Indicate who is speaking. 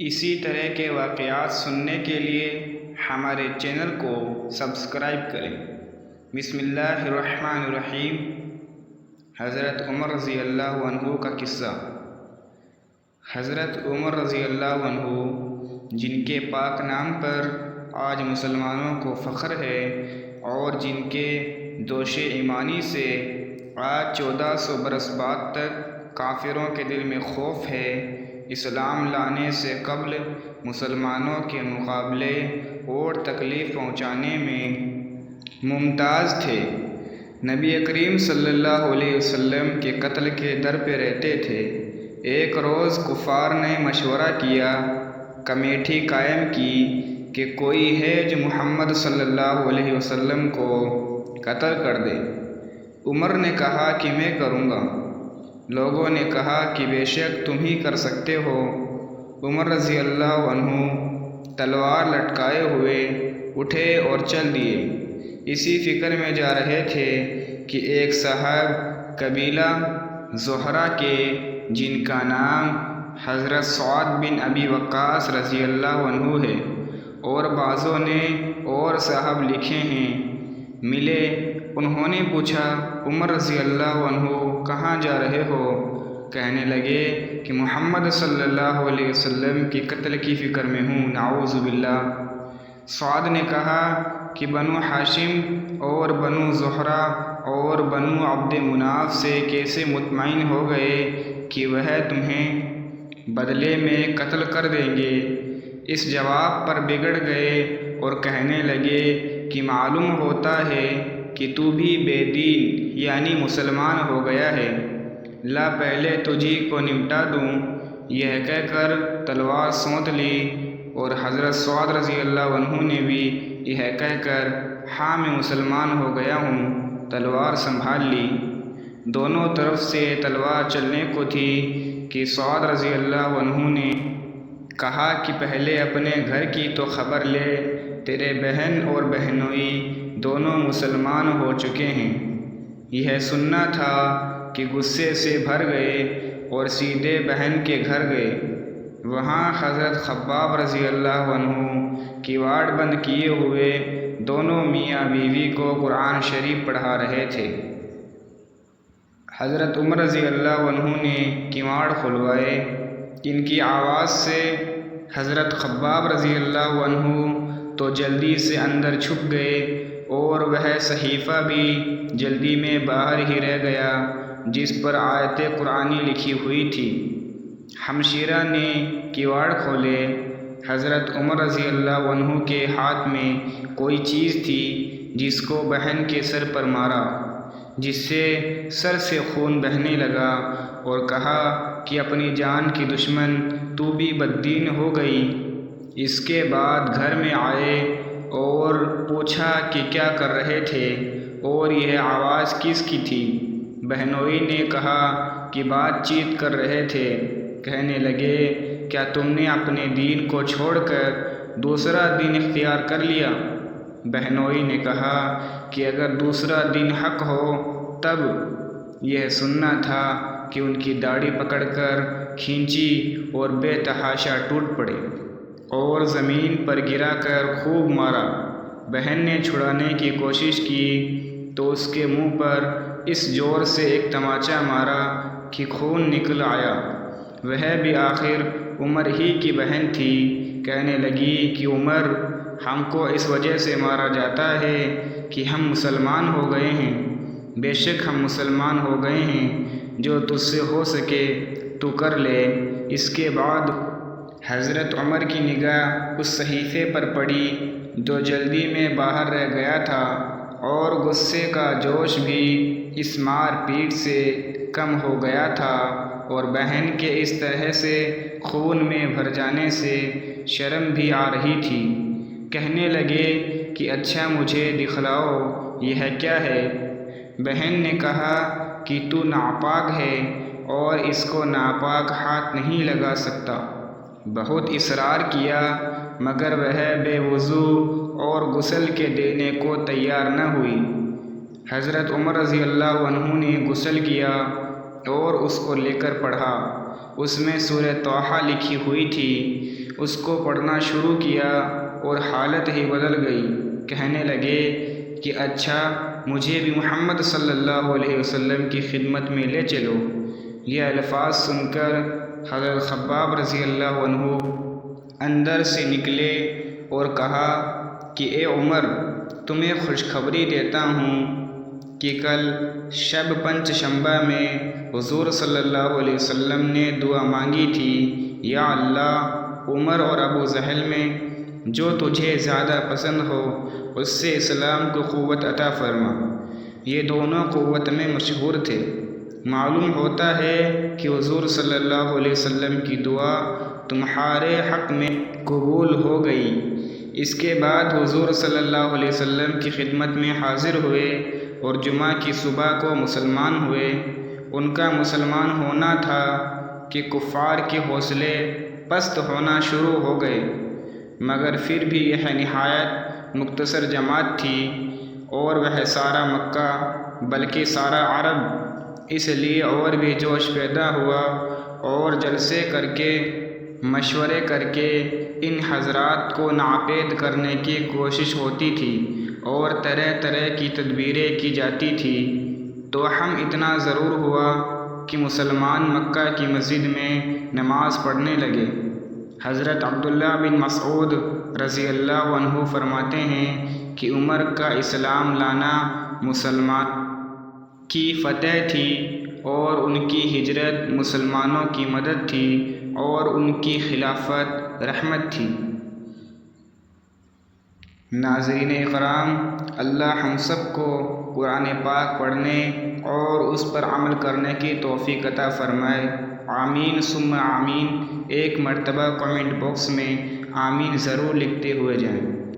Speaker 1: اسی طرح کے واقعات سننے کے لیے ہمارے چینل کو سبسکرائب کریں۔ بسم اللہ الرحمن الرحیم۔ حضرت عمر رضی اللہ عنہ کا قصہ۔ حضرت عمر رضی اللہ عنہ جن کے پاک نام پر آج مسلمانوں کو فخر ہے اور جن کے دوش ایمانی سے آج 1400 برس بعد تک کافروں کے دل میں خوف ہے، اسلام لانے سے قبل مسلمانوں کے مقابلے اور تکلیف پہنچانے میں ممتاز تھے۔ نبی کریم صلی اللہ علیہ وسلم کے قتل کے در پہ رہتے تھے۔ ایک روز کفار نے مشورہ کیا، کمیٹی قائم کی کہ کوئی ہے جو محمد صلی اللہ علیہ وسلم کو قتل کر دے۔ عمر نے کہا کہ میں کروں گا۔ لوگوں نے کہا کہ بے شک تم ہی کر سکتے ہو۔ عمر رضی اللہ عنہ تلوار لٹکائے ہوئے اٹھے اور چل دیے۔ اسی فکر میں جا رہے تھے کہ ایک صاحب قبیلہ زہرہ کے جن کا نام حضرت سعد بن ابی وقاص رضی اللہ عنہ ہے اور بعضوں نے اور صاحب لکھے ہیں، ملے۔ انہوں نے پوچھا، عمر رضی اللہ عنہ کہاں جا رہے ہو؟ کہنے لگے کہ محمد صلی اللہ علیہ وسلم کے قتل کی فکر میں ہوں، نعوذ باللہ۔ سعد نے کہا کہ بنو ہاشم اور بنو زہرہ اور بنو عبد مناف سے کیسے مطمئن ہو گئے کہ وہ تمہیں بدلے میں قتل کر دیں گے؟ اس جواب پر بگڑ گئے اور کہنے لگے کہ معلوم ہوتا ہے کہ تو بھی بے دین یعنی مسلمان ہو گیا ہے، لا پہلے تجھی کو نمٹا دوں۔ یہ کہہ کر تلوار سونت لی اور حضرت سعد رضی اللہ عنہ نے بھی یہ کہہ کر ہاں میں مسلمان ہو گیا ہوں، تلوار سنبھال لی۔ دونوں طرف سے تلوار چلنے کو تھی کہ سعد رضی اللہ عنہ نے کہا کہ پہلے اپنے گھر کی تو خبر لے، تیرے بہن اور بہنوئی دونوں مسلمان ہو چکے ہیں۔ یہ سننا تھا کہ غصے سے بھر گئے اور سیدھے بہن کے گھر گئے۔ وہاں حضرت خباب رضی اللہ عنہ کواڑ بند کیے ہوئے دونوں میاں بیوی کو قرآن شریف پڑھا رہے تھے۔ حضرت عمر رضی اللہ عنہ نے کواڑ کھلوائے۔ ان کی آواز سے حضرت خباب رضی اللہ عنہ تو جلدی سے اندر چھپ گئے اور وہ صحیفہ بھی جلدی میں باہر ہی رہ گیا جس پر آیت قرآنی لکھی ہوئی تھی۔ ہمشیرہ نے کواڑ کھولے۔ حضرت عمر رضی اللہ عنہ کے ہاتھ میں کوئی چیز تھی جس کو بہن کے سر پر مارا، جس سے سر سے خون بہنے لگا اور کہا کہ اپنی جان کی دشمن تو بھی بددین ہو گئی۔ اس کے بعد گھر میں آئے اور پوچھا کہ کیا کر رہے تھے اور یہ آواز کس کی تھی؟ بہنوئی نے کہا کہ بات چیت کر رہے تھے۔ کہنے لگے، کیا تم نے اپنے دین کو چھوڑ کر دوسرا دین اختیار کر لیا؟ بہنوئی نے کہا کہ اگر دوسرا دین حق ہو تب۔ یہ سننا تھا کہ ان کی داڑھی پکڑ کر کھینچی اور بے تحاشا ٹوٹ پڑے اور زمین پر گرا کر خوب مارا۔ بہن نے چھڑانے کی کوشش کی تو اس کے منہ پر اس زور سے ایک تماچا مارا کہ خون نکل آیا۔ وہ بھی آخر عمر ہی کی بہن تھی۔ کہنے لگی کہ عمر، ہم کو اس وجہ سے مارا جاتا ہے کہ ہم مسلمان ہو گئے ہیں۔ بے شک ہم مسلمان ہو گئے ہیں، جو تجھ سے ہو سکے تو کر لے۔ اس کے بعد حضرت عمر کی نگاہ اس صحیفے پر پڑی جو جلدی میں باہر رہ گیا تھا اور غصے کا جوش بھی اس مار پیٹ سے کم ہو گیا تھا اور بہن کے اس طرح سے خون میں بھر جانے سے شرم بھی آ رہی تھی۔ کہنے لگے کہ اچھا مجھے دکھلاؤ یہ کیا ہے؟ بہن نے کہا کہ تو ناپاک ہے اور اس کو ناپاک ہاتھ نہیں لگا سکتا۔ بہت اصرار کیا مگر وہ بے وضو اور غسل کے دینے کو تیار نہ ہوئی۔ حضرت عمر رضی اللہ عنہ نے غسل کیا اور اس کو لے کر پڑھا۔ اس میں سورہ طٰہٰ لکھی ہوئی تھی۔ اس کو پڑھنا شروع کیا اور حالت ہی بدل گئی۔ کہنے لگے کہ اچھا مجھے بھی محمد صلی اللہ علیہ وسلم کی خدمت میں لے چلو۔ یہ الفاظ سن کر حضرت خباب رضی اللہ عنہ اندر سے نکلے اور کہا کہ اے عمر، تمہیں خوشخبری دیتا ہوں کہ کل شب پنچ شنبہ میں حضور صلی اللہ علیہ وسلم نے دعا مانگی تھی، یا اللہ، عمر اور ابو جہل میں جو تجھے زیادہ پسند ہو اس سے اسلام کو قوت عطا فرما۔ یہ دونوں قوت میں مشہور تھے۔ معلوم ہوتا ہے کہ حضور صلی اللہ علیہ وسلم کی دعا تمہارے حق میں قبول ہو گئی۔ اس کے بعد حضور صلی اللہ علیہ وسلم کی خدمت میں حاضر ہوئے اور جمعہ کی صبح کو مسلمان ہوئے۔ ان کا مسلمان ہونا تھا کہ کفار کے حوصلے پست ہونا شروع ہو گئے، مگر پھر بھی یہ نہایت مختصر جماعت تھی اور وہ سارا مکہ بلکہ سارا عرب اس لیے اور بھی جوش پیدا ہوا اور جلسے کر کے مشورے کر کے ان حضرات کو ناپید کرنے کی کوشش ہوتی تھی اور طرح طرح کی تدبیریں کی جاتی تھی۔ تو ہم اتنا ضرور ہوا کہ مسلمان مکہ کی مسجد میں نماز پڑھنے لگے۔ حضرت عبداللہ بن مسعود رضی اللہ عنہ فرماتے ہیں کہ عمر کا اسلام لانا مسلمان کی فتح تھی اور ان کی ہجرت مسلمانوں کی مدد تھی اور ان کی خلافت رحمت تھی۔ ناظرین اکرام، اللہ ہم سب کو قرآن پاک پڑھنے اور اس پر عمل کرنے کی توفیق عطا فرمائے۔ آمین ثم آمین۔ ایک مرتبہ کمنٹ باکس میں آمین ضرور لکھتے ہوئے جائیں۔